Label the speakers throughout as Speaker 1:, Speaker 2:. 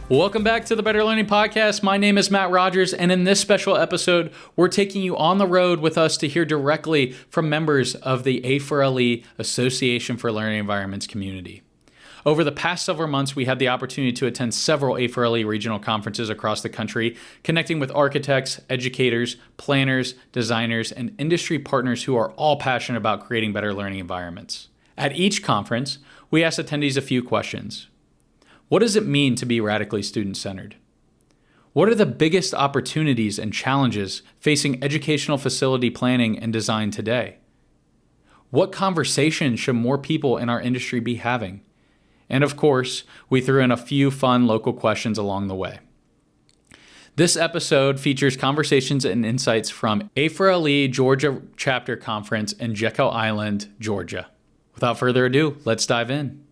Speaker 1: Welcome back to the Better Learning Podcast. My name is Matt Rogers, and in this special episode, we're taking you on the road with us to hear directly from members of the A4LE Association for Learning Environments community. Over the past several months, we had the opportunity to attend several A4LE regional conferences across the country, connecting with architects, educators, planners, designers, and industry partners who are all passionate about creating better learning environments. At each conference, we asked attendees a few questions. What does it mean to be radically student-centered? What are the biggest opportunities and challenges facing educational facility planning and design today? What conversations should more people in our industry be having? And of course, we threw in a few fun local questions along the way. This episode features conversations and insights from A4LE Georgia Chapter Conference in Jekyll Island, Georgia. Without further ado, let's dive in.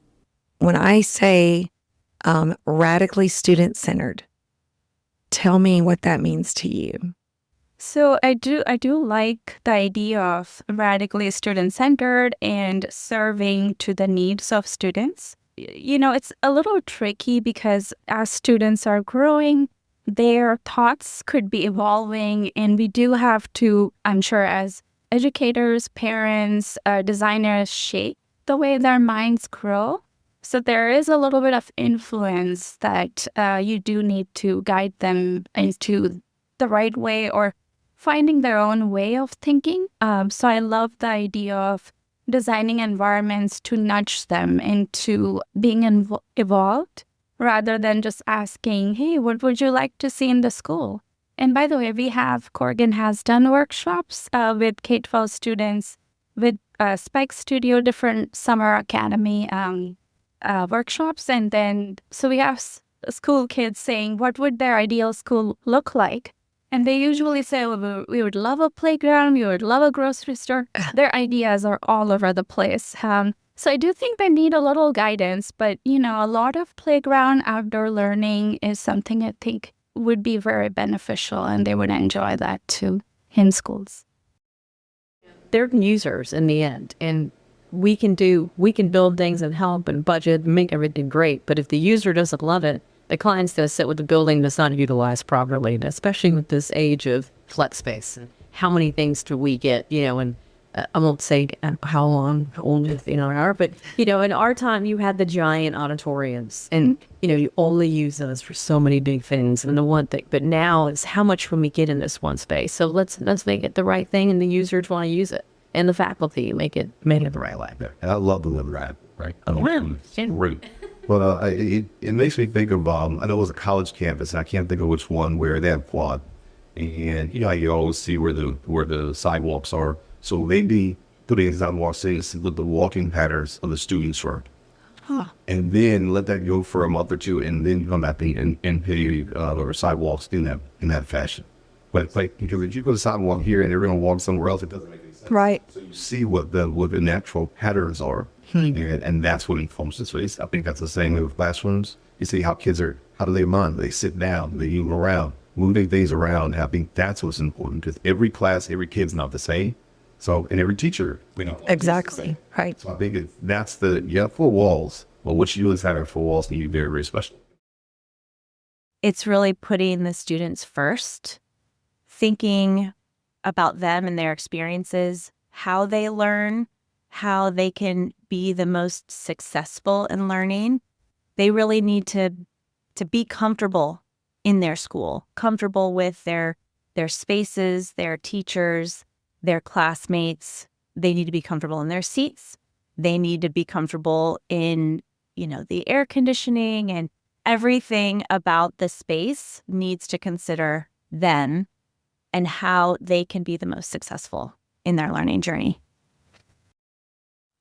Speaker 2: When I say radically student-centered, tell me what that means to you.
Speaker 3: So I do like the idea of radically student-centered and serving to the needs of students. You know, it's a little tricky because as students are growing, their thoughts could be evolving, and we do have to, I'm sure, as educators, parents, designers, shape the way their minds grow. So there is a little bit of influence that you do need to guide them into the right way or finding their own way of thinking. So I love the idea of designing environments to nudge them into being evolved rather than just asking, hey, what would you like to see in the school? And by the way, Corgan has done workshops with K-12 students, with Spike Studio, different summer academy workshops. And then, so we have school kids saying, what would their ideal school look like? And they usually say, well, we would love a playground, we would love a grocery store. Their ideas are all over the place. So I do think they need a little guidance, but, you know, a lot of playground outdoor learning is something I think would be very beneficial, and they would enjoy that too in schools.
Speaker 4: They're users in the end, and we can build things and help and budget and make everything great. But if the user doesn't love it, the client's going to sit with the building that's not utilized properly, and especially with this age of flex space. And how many things do we get, you know, and I won't say how long old are, but, you know, in our time, you had the giant auditoriums and, you know, you only use those for so many big things. And the one thing, but now is how much can we get in this one space? So let's make it the right thing, and the users want to use it. And the faculty make it the right way.
Speaker 5: I love the live right. I don't
Speaker 4: Great.
Speaker 5: Well, it makes me think of, I know it was a college campus, and I can't think of which one, where they have quad. And, you know, you always see where the sidewalks are. So maybe putting the sidewalks in with the walking patterns of the students were. And then let that go for a month or two, and then come back and pay or sidewalks in that fashion. But like, because if you put a sidewalk here and they're going to walk somewhere else, it doesn't make any sense.
Speaker 2: Right.
Speaker 5: So you see what the natural patterns are, and that's what informs the space. I think that's the same with classrooms. You see how kids how do they mind? They sit down, they move around, moving things around. I think that's what's important, because every class, every kid's not the same. So, and every teacher,
Speaker 2: Exactly. Right.
Speaker 5: So I think that's the 4 walls. Well, what you do is having 4 walls can be very, very special.
Speaker 6: It's really putting the students first, thinking about them and their experiences, how they learn, how they can be the most successful in learning. They really need to be comfortable in their school, comfortable with their spaces, their teachers, their classmates. They need to be comfortable in their seats. They need to be comfortable in, you know, the air conditioning, and everything about the space needs to consider them and how they can be the most successful in their learning journey.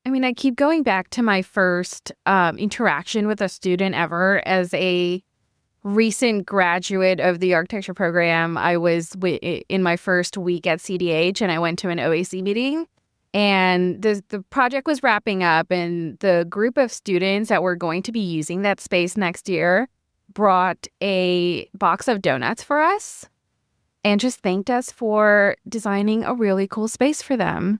Speaker 7: I mean, I keep going back to my first interaction with a student ever as a recent graduate of the architecture program. I was in my first week at CDH, and I went to an OAC meeting, and the project was wrapping up, and the group of students that were going to be using that space next year brought a box of donuts for us and just thanked us for designing a really cool space for them.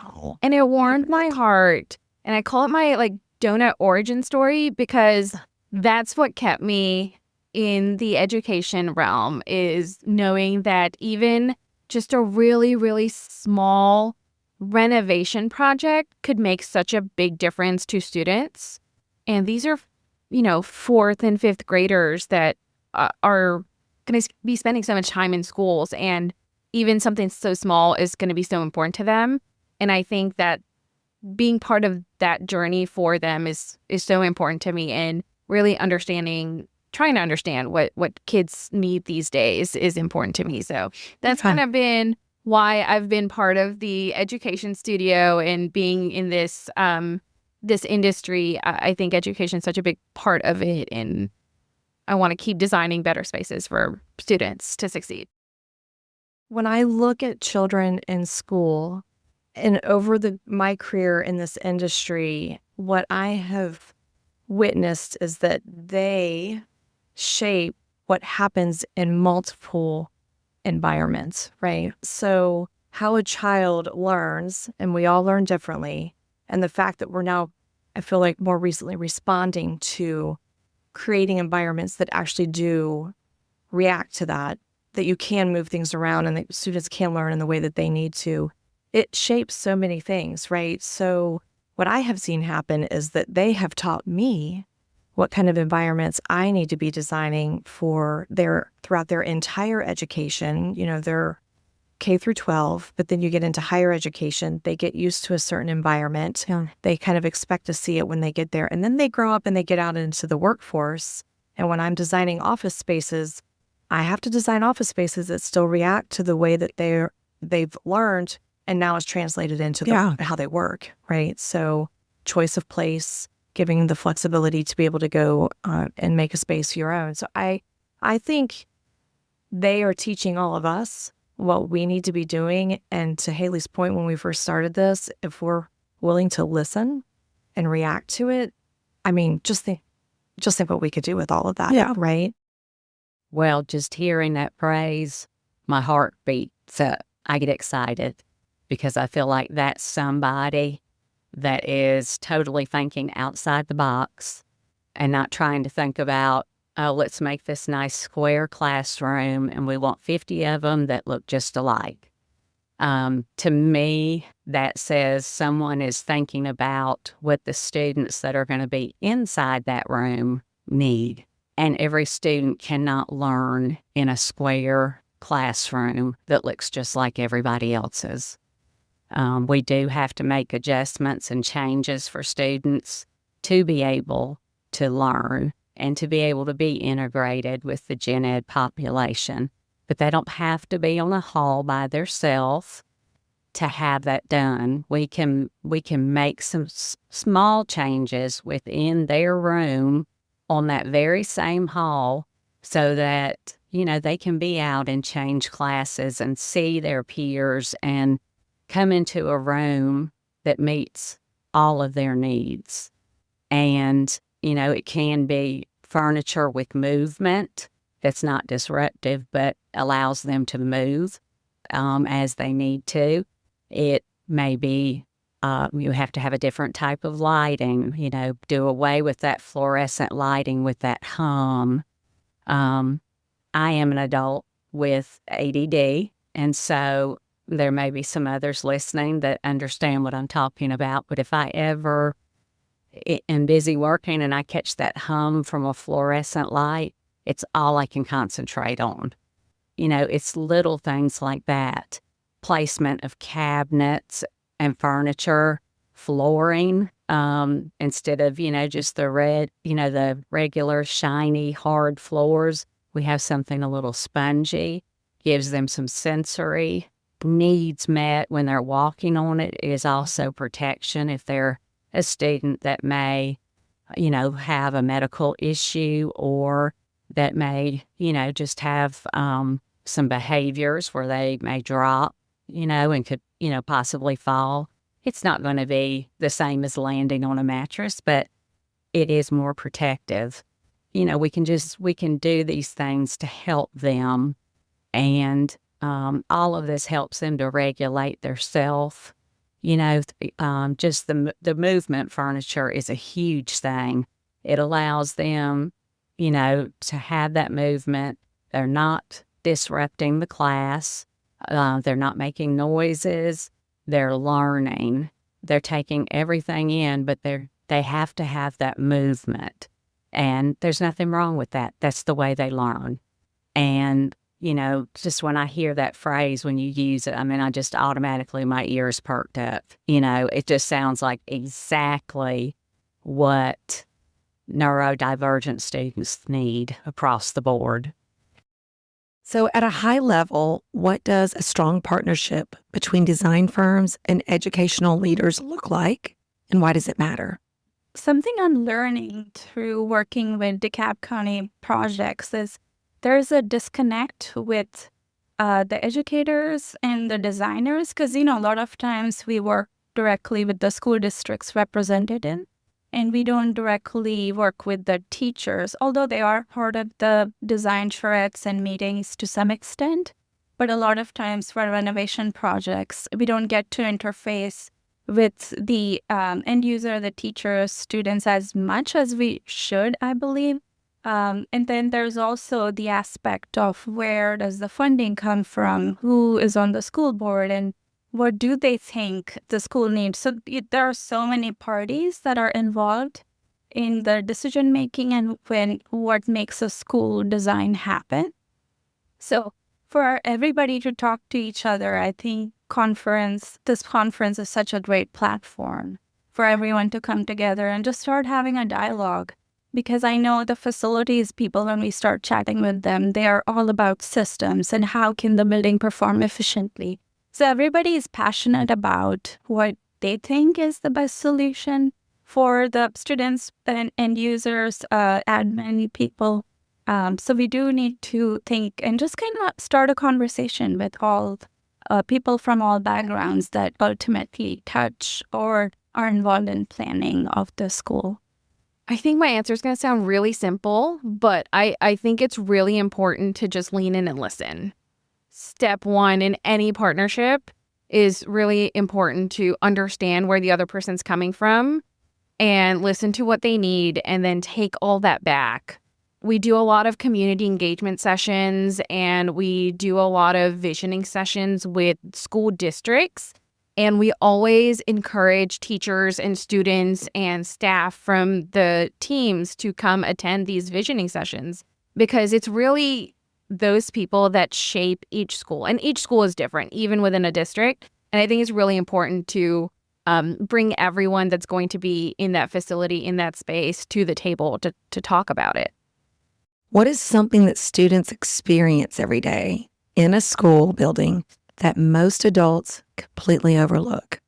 Speaker 7: Oh. And it warmed my heart. And I call it my donut origin story, because that's what kept me in the education realm is knowing that even just a really, really small renovation project could make such a big difference to students. And these are, fourth and fifth graders that are going to be spending so much time in schools, and even something so small is going to be so important to them. And I think that being part of that journey for them is so important to me, and really trying to understand what kids need these days is important to me. So that's kind of been why I've been part of the education studio and being in this this industry. I think education is such a big part of it, and I want to keep designing better spaces for students to succeed.
Speaker 2: When I look at children in school and over my career in this industry, what I have witnessed is that they shape what happens in multiple environments, right? So how a child learns, and we all learn differently, and the fact that we're now, I feel like, more recently responding to creating environments that actually do react to that you can move things around and that students can learn in the way that they need to. It shapes so many things, right? So what I have seen happen is that they have taught me what kind of environments I need to be designing for throughout their entire education. They're K through 12, but then you get into higher education, they get used to a certain environment. Yeah. They kind of expect to see it when they get there. And then they grow up and they get out into the workforce. And when I'm designing office spaces, I have to design office spaces that still react to the way that they've learned and now is translated into how they work, right? So choice of place, giving the flexibility to be able to go and make a space your own. So I think they are teaching all of us what we need to be doing. And to Haley's point, when we first started this, if we're willing to listen and react to it, I mean, just think what we could do with all of that, right?
Speaker 4: Well, just hearing that phrase, my heart beats up. I get excited because I feel like that's somebody that is totally thinking outside the box and not trying to think about, oh, let's make this nice square classroom and we want 50 of them that look just alike. To me, that says someone is thinking about what the students that are going to be inside that room need. And every student cannot learn in a square classroom that looks just like everybody else's. We do have to make adjustments and changes for students to be able to learn and to be able to be integrated with the gen ed population. But they don't have to be on a hall by themselves to have that done. We can make some small changes within their room on that very same hall so that, they can be out and change classes and see their peers and come into a room that meets all of their needs. And, it can be furniture with movement that's not disruptive, but allows them to move as they need to. It may be you have to have a different type of lighting, do away with that fluorescent lighting with that hum. I am an adult with ADD, and so there may be some others listening that understand what I'm talking about. But if I ever am busy working and I catch that hum from a fluorescent light, it's all I can concentrate on. It's little things like that. Placement of cabinets and furniture, flooring, instead of, just the regular shiny, hard floors. We have something a little spongy, gives them some sensory needs met when they're walking on it. It is also protection if they're a student that may, have a medical issue or that may, just have some behaviors where they may drop, and could, possibly fall. It's not going to be the same as landing on a mattress, but it is more protective. We can do these things to help them. And all of this helps them to regulate their self. Just the movement furniture is a huge thing. It allows them
Speaker 6: to have that movement. They're not disrupting the class. They're not making noises. They're learning. They're taking everything in, but they have to have that movement. And there's nothing wrong with that. That's the way they learn. And, just when I hear that phrase, when you use it, I just automatically, my ears perked up. It just sounds like exactly what neurodivergent students need across the board.
Speaker 2: So at a high level, what does a strong partnership between design firms and educational leaders look like, and why does it matter?
Speaker 3: Something I'm learning through working with DeKalb County projects is there's a disconnect with the educators and the designers because, a lot of times we work directly with the school districts represented in, and we don't directly work with the teachers, although they are part of the design charrettes and meetings to some extent. But a lot of times for renovation projects, we don't get to interface with the end user, the teachers, students as much as we should, I believe. And then there's also the aspect of where does the funding come from, who is on the school board, and what do they think the school needs? So there are so many parties that are involved in the decision making and what makes a school design happen. So for everybody to talk to each other, I think this conference is such a great platform for everyone to come together and just start having a dialogue. Because I know the facilities people, when we start chatting with them, they are all about systems and how can the building perform efficiently. So everybody is passionate about what they think is the best solution for the students and end users, admin people. So we do need to think and just kind of start a conversation with all people from all backgrounds that ultimately touch or are involved in planning of the school.
Speaker 7: I think my answer is going to sound really simple, but I think it's really important to just lean in and listen. Step one in any partnership is really important to understand where the other person's coming from and listen to what they need and then take all that back. We do a lot of community engagement sessions and we do a lot of visioning sessions with school districts. And we always encourage teachers and students and staff from the teams to come attend these visioning sessions because it's really those people that shape each school. And each school is different, even within a district. And I think it's really important to bring everyone that's going to be in that facility, in that space, to the table to talk about it.
Speaker 2: What is something that students experience every day in a school building that most adults completely overlook?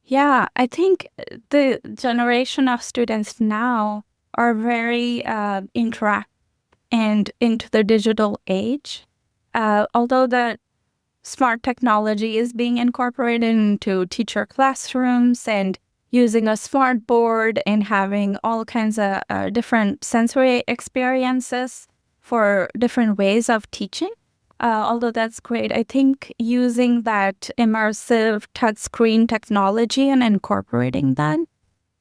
Speaker 3: Yeah, I think the generation of students now are very interactive and into the digital age. Although the smart technology is being incorporated into teacher classrooms and using a smart board and having all kinds of different sensory experiences for different ways of teaching. Although that's great, I think using that immersive touchscreen technology and incorporating that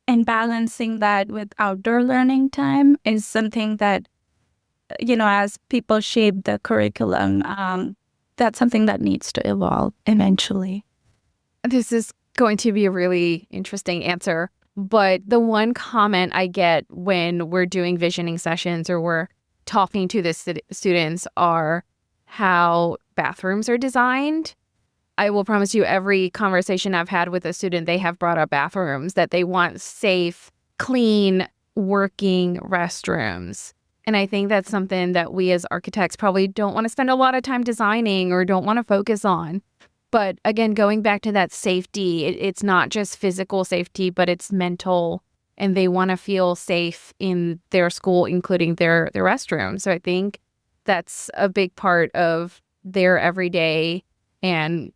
Speaker 3: and balancing that with outdoor learning time is something that, as people shape the curriculum, that's something that needs to evolve eventually.
Speaker 7: This is going to be a really interesting answer, but the one comment I get when we're doing visioning sessions or we're talking to the students are how bathrooms are designed. I will promise you every conversation I've had with a student, they have brought up bathrooms, that they want safe, clean, working restrooms. And I think that's something that we as architects probably don't want to spend a lot of time designing or don't want to focus on. But again, going back to that safety, it's not just physical safety, but it's mental. And they want to feel safe in their school, including their restroom. So I think that's a big part of their everyday, and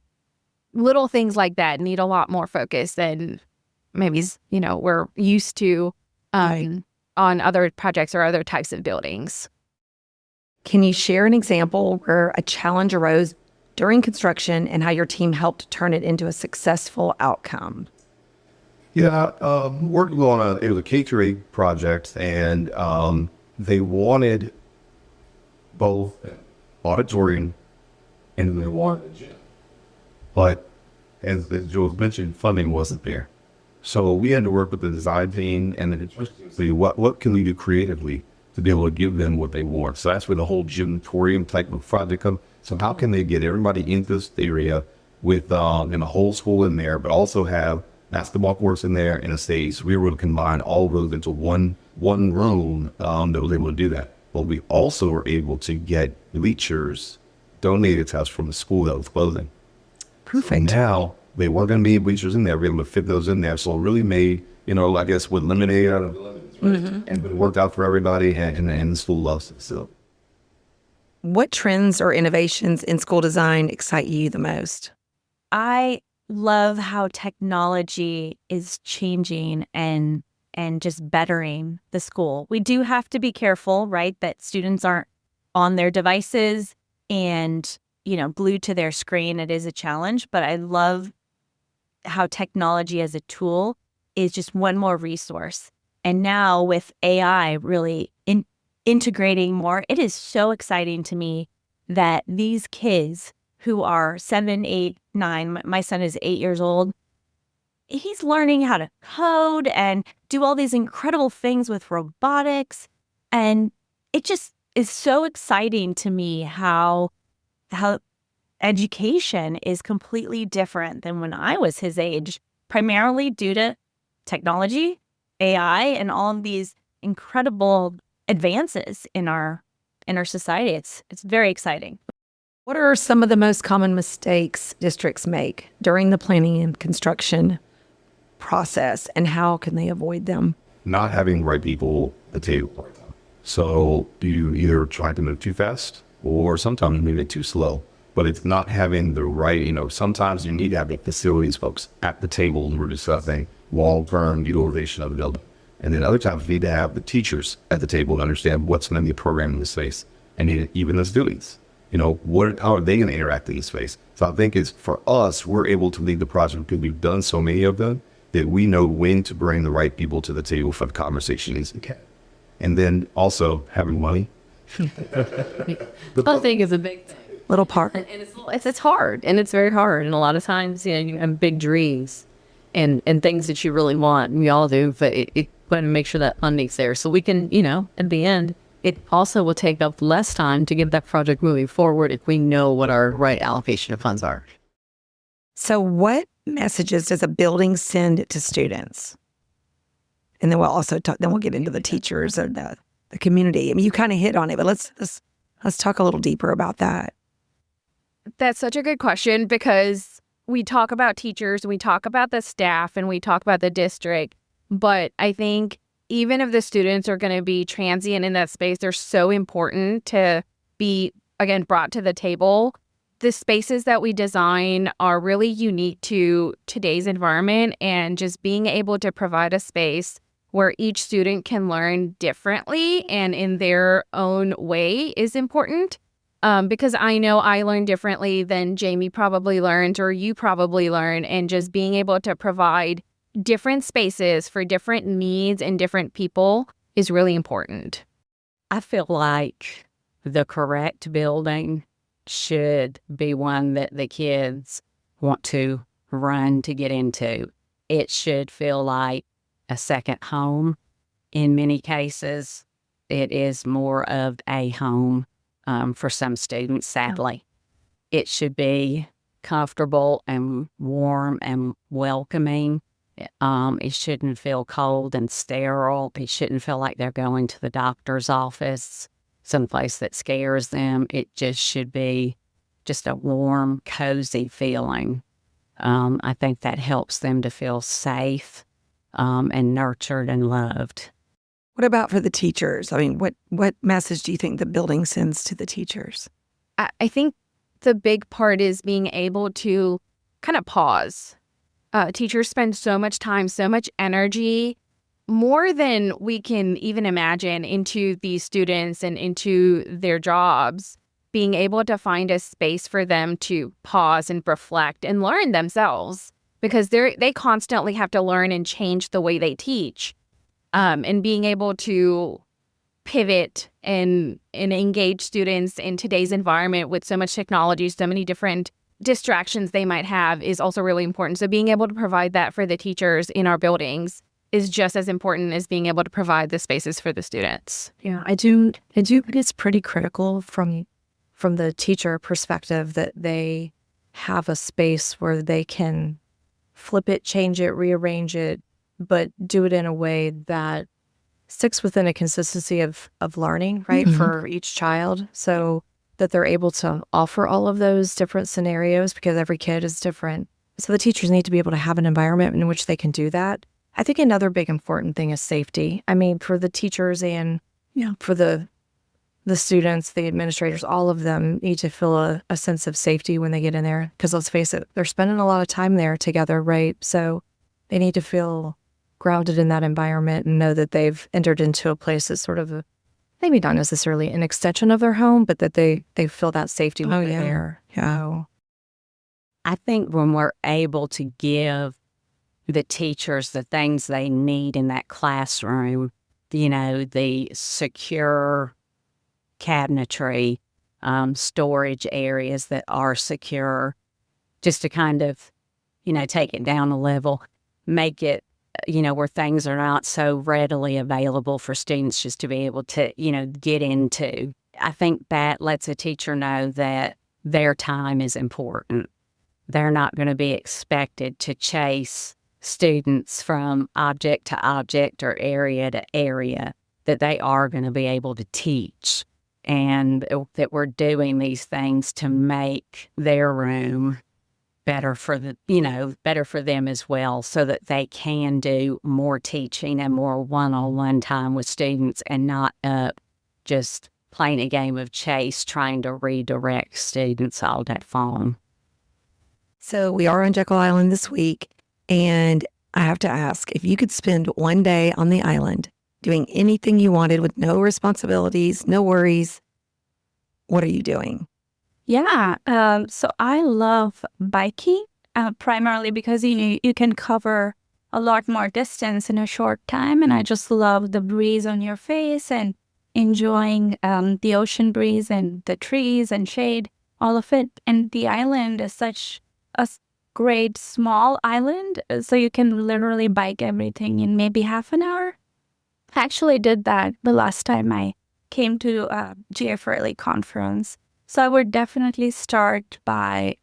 Speaker 7: little things like that need a lot more focus than maybe, we're used to on other projects or other types of buildings.
Speaker 2: Can you share an example where a challenge arose during construction and how your team helped turn it into a successful outcome?
Speaker 5: Yeah, working on it was a catering project, and they wanted both auditorium and they wanted a gym. But as Jules mentioned, funding wasn't there. So we had to work with the design team and then see what can we do creatively to be able to give them what they want. So that's where the whole gymatorium type of project comes. So how can they get everybody in this area with in a whole school in there, but also have basketball courts in there and a stage? So we were able to combine all of those into one room that was able to do that. But we also were able to get bleachers donated to us from the school that was closing.
Speaker 2: Perfect.
Speaker 5: So now they weren't going to be bleachers in there. We were able to fit those in there. So it really made, I guess, with lemonade out of the lemons, right? And it worked out for everybody, and the school loves it. So,
Speaker 2: What trends or innovations in school design excite you the most?
Speaker 6: I love how technology is changing and just bettering the school. We do have to be careful, right, that students aren't on their devices and, glued to their screen. It is a challenge, but I love how technology as a tool is just one more resource. And now with AI really integrating more, it is so exciting to me that these kids who are 7, 8, 9, my son is 8 years old, he's learning how to code and do all these incredible things with robotics. And it just is so exciting to me how education is completely different than when I was his age, primarily due to technology, AI, and all of these incredible advances in our society. It's very exciting.
Speaker 2: What are some of the most common mistakes districts make during the planning and construction process, and how can they avoid them?
Speaker 5: not having the right people at the table. So you either try to move too fast or sometimes move it too slow. But it's not having the right, sometimes you need to have the facilities folks at the table and we're discussing long-term utilization of the building. And then other times you need to have the teachers at the table to understand what's going to be programmed in the space. And even the students, how are they going to interact in the space? So I think it's for us, we're able to lead the project because we've done so many of them that we know when to bring the right people to the table for the conversation is. And then also having money.
Speaker 4: Funding is a big thing.
Speaker 2: Little part.
Speaker 4: And it's hard, and it's very hard. And a lot of times, you have big dreams and things that you really want, and we all do, but it want to make sure that funding's there. So we can, at the end, it also will take up less time to get that project moving forward if we know what our right allocation of funds are.
Speaker 2: So what messages does a building send to students? And then we'll also talk, then we'll get into the teachers and the community. I mean, you kind of hit on it, but let's talk a little deeper about that.
Speaker 7: That's such a good question because we talk about teachers, we talk about the staff, and we talk about the district. But I think even if the students are going to be transient in that space, they're so important to be, again, brought to the table. The spaces that we design are really unique to today's environment, and just being able to provide a space where each student can learn differently and in their own way is important. Because I know I learn differently than Jamie probably learned or you probably learn, and just being able to provide different spaces for different needs and different people is really important.
Speaker 4: I feel like the correct building should be one that the kids want to run to get into. It should feel like a second home. In many cases, it is more of a home for some students, sadly. It should be comfortable and warm and welcoming. It shouldn't feel cold and sterile. It shouldn't feel like they're going to the doctor's office, someplace that scares them. It just should be just a warm, cozy feeling. I think that helps them to feel safe and nurtured and loved.
Speaker 2: What about for the teachers? I mean, what message do you think the building sends to the teachers?
Speaker 7: I think the big part is being able to kind of pause. Teachers spend so much time, so much energy, more than we can even imagine, into these students and into their jobs. Being able to find a space for them to pause and reflect and learn themselves, because they constantly have to learn and change the way they teach. And being able to pivot and engage students in today's environment with so much technology, so many different distractions they might have is also really important. So being able to provide that for the teachers in our buildings is just as important as being able to provide the spaces for the students.
Speaker 2: Yeah, I do think it's pretty critical from the teacher perspective that they have a space where they can flip it, change it, rearrange it, but do it in a way that sticks within a consistency of learning, right, for each child, so that they're able to offer all of those different scenarios because every kid is different. So the teachers need to be able to have an environment in which they can do that. I think another big important thing is safety. I mean, for the teachers and for the students, the administrators, all of them need to feel a sense of safety when they get in there. Because let's face it, they're spending a lot of time there together, right? So they need to feel grounded in that environment and know that they've entered into a place that's sort of maybe not necessarily an extension of their home, but that they feel that safety when they're there. Yeah.
Speaker 8: I think when we're able to give the teachers the things they need in that classroom, the secure cabinetry, storage areas that are secure, just to kind of, take it down a level, make it, where things are not so readily available for students just to be able to, get into. I think that lets a teacher know that their time is important. They're not going to be expected to chase students from object to object or area to area, that they are going to be able to teach, and that we're doing these things to make their room better for better for them as well, so that they can do more teaching and more one-on-one time with students and not just playing a game of chase trying to redirect students all that long.
Speaker 9: So we are on Jekyll Island this week, and I have to ask, if you could spend one day on the island doing anything you wanted with no responsibilities, no worries, what are you doing?
Speaker 3: Yeah, so I love biking, primarily because you can cover a lot more distance in a short time, and I just love the breeze on your face and enjoying the ocean breeze and the trees and shade, all of it. And the island is such a great small island, so you can literally bike everything in maybe half an hour. I actually did that the last time I came to A4LE conference. So I would definitely start by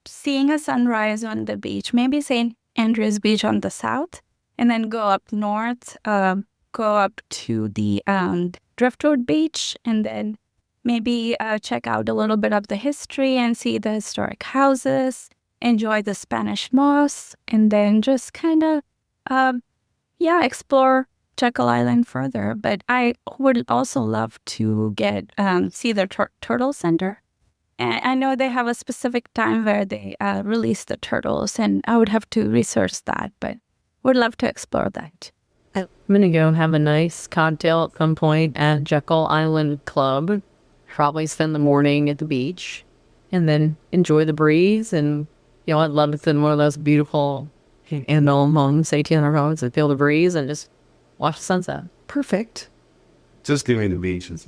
Speaker 3: seeing a sunrise on the beach, maybe St. Andrews Beach on the south, and then go up north, go up to the Driftwood Beach, and then maybe check out a little bit of the history and see the historic houses, enjoy the Spanish moss, and then just kind of, explore Jekyll Island further. But I would also love to see the turtle center. And I know they have a specific time where they release the turtles, and I would have to research that, but would love to explore that.
Speaker 4: I'm going to go have a nice cocktail at some point at Jekyll Island Club. Probably spend the morning at the beach and then enjoy the breeze. And, I'd love to sit in one of those beautiful homes, 1,800 homes, and feel the breeze and just watch the sunset.
Speaker 9: Perfect.
Speaker 5: Just doing the beach is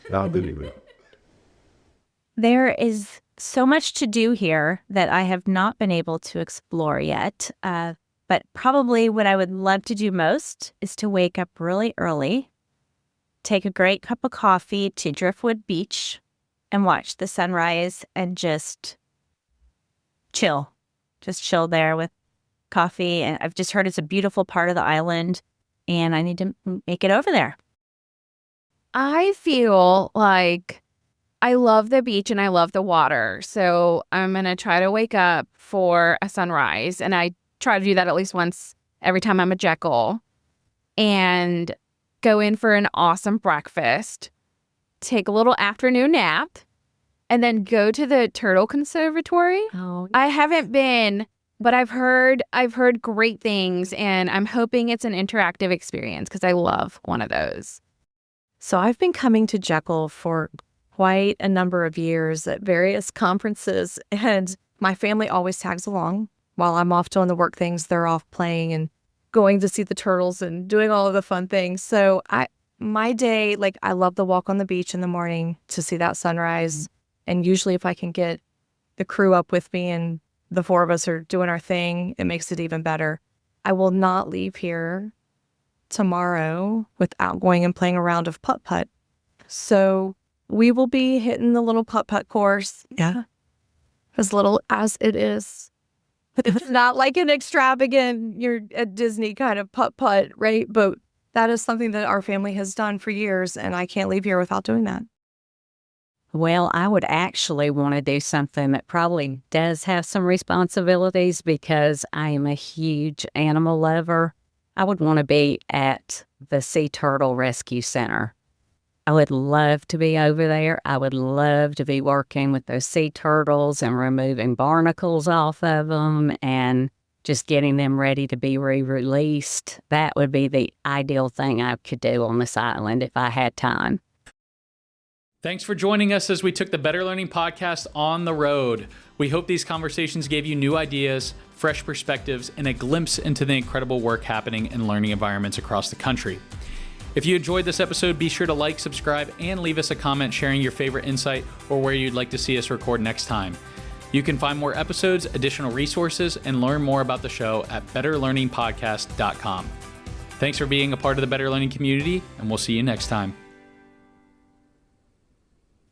Speaker 5: not doing it.
Speaker 6: There is so much to do here that I have not been able to explore yet. But probably what I would love to do most is to wake up really early, take a great cup of coffee to Driftwood Beach, and watch the sunrise and just chill. Just chill there with coffee. And I've just heard it's a beautiful part of the island, and I need to make it over there.
Speaker 7: I feel like I love the beach and I love the water. So I'm going to try to wake up for a sunrise. And I try to do that at least once every time I'm a Jekyll. And go in for an awesome breakfast, take a little afternoon nap, and then go to the Turtle Conservatory.
Speaker 2: Oh,
Speaker 7: I haven't been, but I've heard great things, and I'm hoping it's an interactive experience because I love one of those.
Speaker 2: So I've been coming to Jekyll for quite a number of years at various conferences, and my family always tags along. While I'm off doing the work things, they're off playing and going to see the turtles and doing all of the fun things. So my day, like I love the walk on the beach in the morning to see that sunrise. And usually if I can get the crew up with me and the four of us are doing our thing, it makes it even better. I will not leave here tomorrow without going and playing a round of putt-putt. So we will be hitting the little putt-putt course.
Speaker 9: Yeah.
Speaker 2: As little as it is. It's not like an extravagant, you're at Disney kind of putt-putt, right? But that is something that our family has done for years, and I can't leave here without doing that.
Speaker 8: Well, I would actually want to do something that probably does have some responsibilities because I am a huge animal lover. I would want to be at the Sea Turtle Rescue Center. I would love to be over there. I would love to be working with those sea turtles and removing barnacles off of them and just getting them ready to be re-released. That would be the ideal thing I could do on this island if I had time.
Speaker 1: Thanks for joining us as we took the Better Learning Podcast on the road. We hope these conversations gave you new ideas, fresh perspectives, and a glimpse into the incredible work happening in learning environments across the country. If you enjoyed this episode, be sure to like, subscribe, and leave us a comment sharing your favorite insight or where you'd like to see us record next time. You can find more episodes, additional resources, and learn more about the show at betterlearningpodcast.com. Thanks for being a part of the Better Learning community, and we'll see you next time.